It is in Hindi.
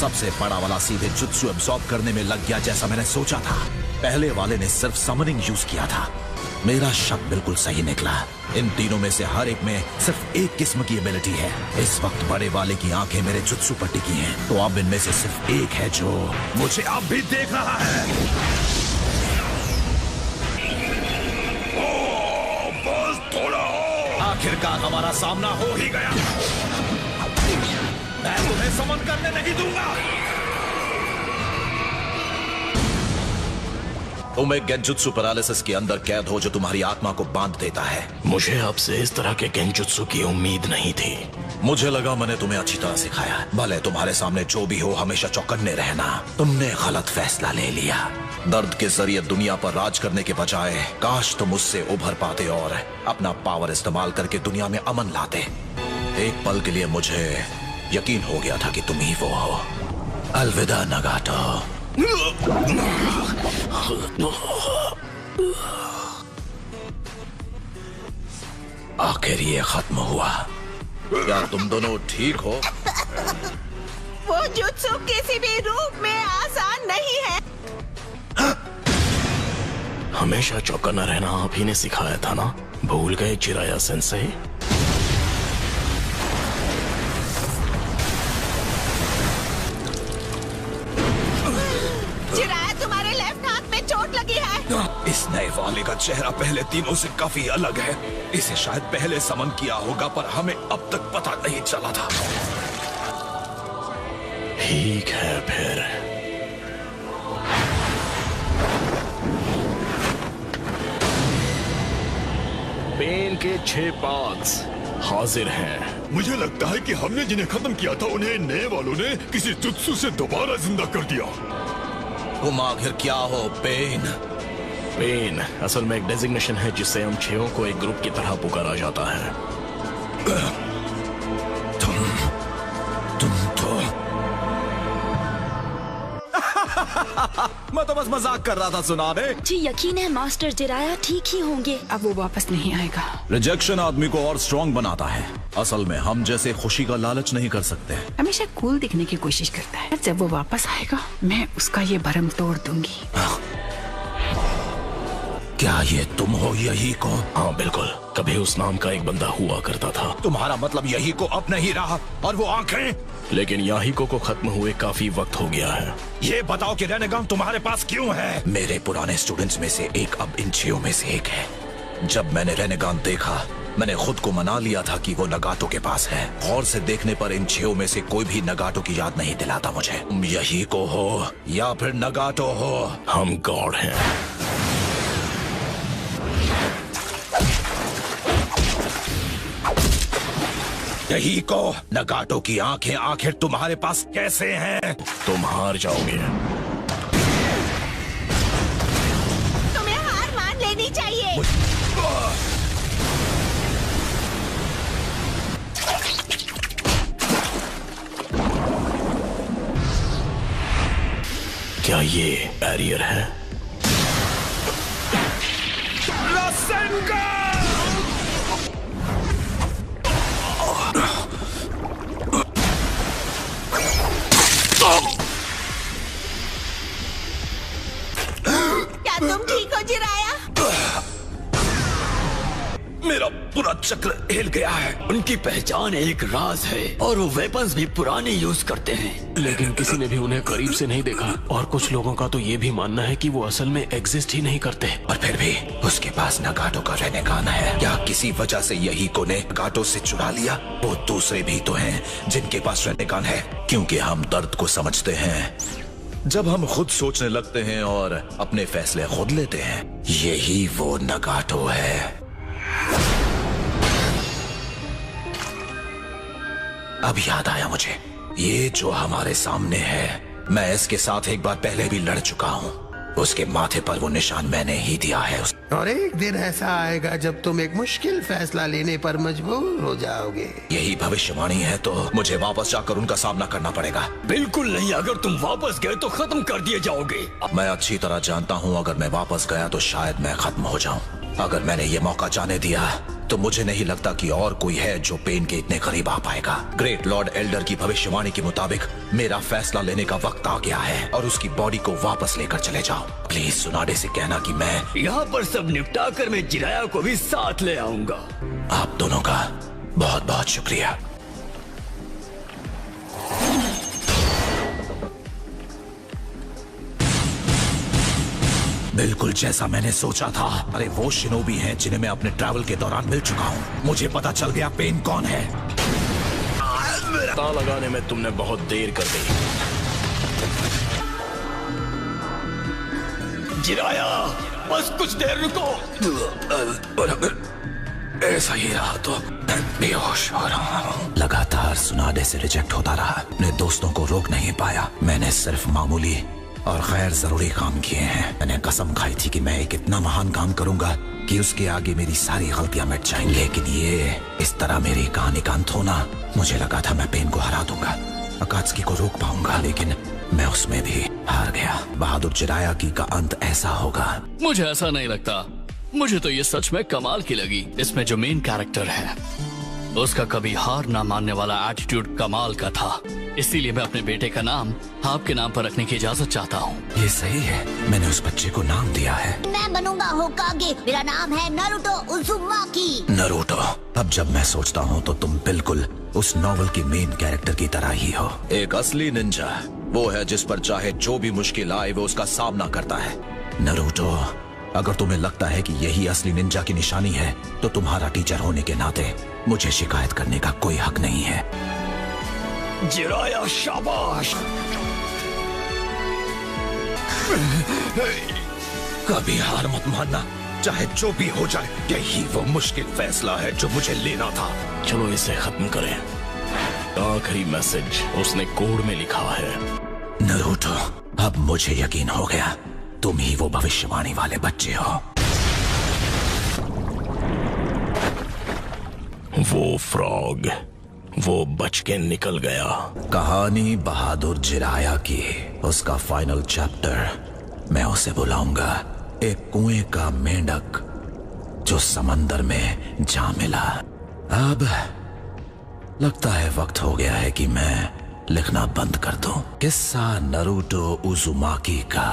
सबसे बड़ा वाला सीधे जुत्सु एब्सॉर्ब करने में लग गया जैसा मैंने सोचा था। पहले वाले ने सिर्फ समनिंग यूज किया था। मेरा शक बिल्कुल सही निकला। इन तीनों में से हर एक में सिर्फ एक किस्म की एबिलिटी है। इस वक्त बड़े वाले की आंखें मेरे जुत्सु पर टिकी हैं, तो अब इनमें से सिर्फ एक है जो मुझे अब भी देख रहा है। बस थोड़ा आखिरकार हमारा सामना हो ही गया। मैं तुम्हें समन करने नहीं दूंगा। तुम एक गेंजुत्सु पैरालिसिस के अंदर कैद हो जो तुम्हारी आत्मा को बांध देता है। मुझे आपसे इस तरह के गेंजुत्सु की उम्मीद नहीं थी। मुझे लगा मैंने तुम्हें अच्छी तरह सिखाया। भले तुम्हारे सामने जो भी हो हमेशा चौकन्ने रहना। तुमने गलत फैसला ले लिया। दर्द के जरिए दुनिया पर राज करने के बजाय काश तुम उससे उभर पाते और अपना पावर इस्तेमाल करके दुनिया में अमन लाते। एक पल के लिए मुझे यकीन हो गया था कि तुम ही वो हो। अलविदा नगाटो। आखिर ये खत्म हुआ। क्या तुम दोनों ठीक हो? वो जुत्सु किसी भी रूप में आसान नहीं है। हमेशा चौकन्ना रहना आप ही ने सिखाया था ना? भूल गए चिराया सेंसेई? इस नए वाले का चेहरा पहले तीनों से काफी अलग है। इसे शायद पहले समन किया होगा पर हमें अब तक पता नहीं चला था। ठीक है फिर। पेन के 6 पार्ट्स हाजिर हैं। मुझे लगता है कि हमने जिन्हें खत्म किया था उन्हें नए वालों ने किसी जुत्सु से दोबारा जिंदा कर दिया। तुम आखिर क्या हो पेन? पेन असल में एक डेजिग्नेशन है जिससे हम 6 को एक ग्रुप की तरह पुकारा जाता है। तुम तो मैं तो बस मजाक कर रहा था सुनाने। जी यकीन है मास्टर जिराया ठीक ही होंगे। अब वो वापस नहीं आएगा। रिजेक्शन आदमी को और स्ट्रॉन्ग बनाता है। असल में हम जैसे खुशी का लालच नहीं कर सकते। हमेशा कूल दिखने की कोशिश करता है। जब वो वापस आएगा मैं उसका ये भरम तोड़ दूंगी। क्या ये तुम हो यही को? हाँ बिल्कुल। कभी उस नाम का एक बंदा हुआ करता था। तुम्हारा मतलब यही को अब नहीं रहा? और वो आंखें? लेकिन याहिको को खत्म हुए काफी वक्त हो गया है। ये बताओ कि रेनेगान तुम्हारे पास क्यों है? मेरे पुराने स्टूडेंट्स में से एक अब इन 6 में से एक है। जब मैंने रेनेगान देखा मैंने खुद को मना लिया था कि वो नगाटो के पास है। गौर से देखने पर इन 6 में से कोई भी नगाटो की याद नहीं दिलाता मुझे। तुम यही को हो या फिर नगाटो हो? हम गॉड हैं। यही को नगाटो की आंखें आखिर तुम्हारे पास कैसे हैं? तुम हार जाओगे। तुम्हें हार मान लेनी चाहिए। क्या ये बैरियर है? क्या तुम ठीक हो जिराया? मेरा पूरा चक्र हिल गया है। उनकी पहचान एक राज है और वो वेपन्स भी पुराने यूज करते हैं। लेकिन किसी ने भी उन्हें करीब से नहीं देखा और कुछ लोगों का तो ये भी मानना है कि वो असल में एग्जिस्ट ही नहीं करते। और फिर भी उसके पास नगाटो का रेनेगान है। क्या किसी वजह से यही को ने नगाटो से चुरा लिया? वो दूसरे भी तो हैं जिनके पास रेनेगान है। क्योंकि हम दर्द को समझते हैं जब हम खुद सोचने लगते हैं और अपने फैसले खुद लेते हैं। यही वो नगाटो है। अब याद आया मुझे, ये जो हमारे सामने है मैं इसके साथ एक बार पहले भी लड़ चुका हूँ। उसके माथे पर वो निशान मैंने ही दिया है। और एक दिन ऐसा आएगा जब तुम एक मुश्किल फैसला लेने पर मजबूर हो जाओगे। यही भविष्यवाणी है तो मुझे वापस जाकर उनका सामना करना पड़ेगा। बिल्कुल नहीं, अगर तुम वापस गए तो खत्म कर दिए जाओगे। मैं अच्छी तरह जानता हूँ अगर मैं वापस गया तो शायद मैं खत्म हो जाऊँ। अगर मैंने ये मौका जाने दिया तो मुझे नहीं लगता कि और कोई है जो पेन के इतने करीब आ पाएगा। ग्रेट लॉर्ड एल्डर की भविष्यवाणी के मुताबिक मेरा फैसला लेने का वक्त आ गया है और उसकी बॉडी को वापस लेकर चले जाओ। प्लीज सुनाडे से कहना कि मैं यहाँ पर सब निपटा कर मैं जिराया को भी साथ ले आऊंगा। आप दोनों का बहुत बहुत शुक्रिया। बिल्कुल जैसा मैंने सोचा था। अरे वो शिनोबी हैं जिन्हें मैं अपने ट्रैवल के दौरान मिल चुका हूँ। मुझे पता चल गया पेन कौन है। पता लगाने में तुमने बहुत देर कर दी। जिराया बस कुछ देर रुको। और अगर ऐसा ही रहा तो बेहोश हो रहा हूँ। लगातार सुनाडे से रिजेक्ट होता रहा। अपने दोस्तों को रोक नहीं पाया। मैंने सिर्फ मामूली और गैर जरूरी काम किए हैं। मैंने कसम खाई थी कि मैं एक इतना महान काम करूंगा कि उसके आगे मेरी सारी गलतियां मिट जाएंगी। लेकिन ये इस तरह मेरी कहानी का अंत होना, मुझे लगा था मैं पेन को हरा दूंगा, अकात्सुकी को रोक पाऊंगा, लेकिन मैं उसमें भी हार गया। बहादुर जिराया की का अंत ऐसा होगा। मुझे ऐसा नहीं लगता। मुझे तो ये सच में कमाल की लगी। इसमें जो मेन कैरेक्टर है उसका कभी हार ना मानने वाला एटीट्यूड कमाल का था। इसीलिए मैं अपने बेटे का नाम आपके नाम पर रखने की इजाजत चाहता हूँ। ये सही है, मैंने उस बच्चे को नाम दिया है। मैं बनूंगा होकागे। मेरा नाम है नारुतो उज़ुमाकी। नारुतो। अब जब मैं सोचता हूँ तो तुम बिल्कुल उस नॉवल की मेन कैरेक्टर की तरह ही हो। एक असली निंजा वो है जिस पर चाहे जो भी मुश्किल आए वो उसका सामना करता है। नारुतो, अगर तुम्हें लगता है कि यही असली निंजा की निशानी है तो तुम्हारा टीचर होने के नाते मुझे शिकायत करने का कोई हक नहीं है। जिराया शाबाश। कभी हार मत मानना, चाहे जो भी हो जाए। यही वो मुश्किल फैसला है जो मुझे लेना था। चलो इसे खत्म करें। आखिरी मैसेज उसने कोड में लिखा है। नारुतो, अब मुझे यकीन हो गया तुम ही वो भविष्यवाणी वाले बच्चे हो। वो फ्रॉग, वो बच के निकल गया। कहानी बहादुर जिराया की, उसका फाइनल चैप्टर मैं उसे बुलाऊंगा एक कुएं का मेंढक जो समंदर में जा मिला। अब लगता है वक्त हो गया है कि मैं लिखना बंद कर दूं। किस्सा नारुतो उज़ुमाकी का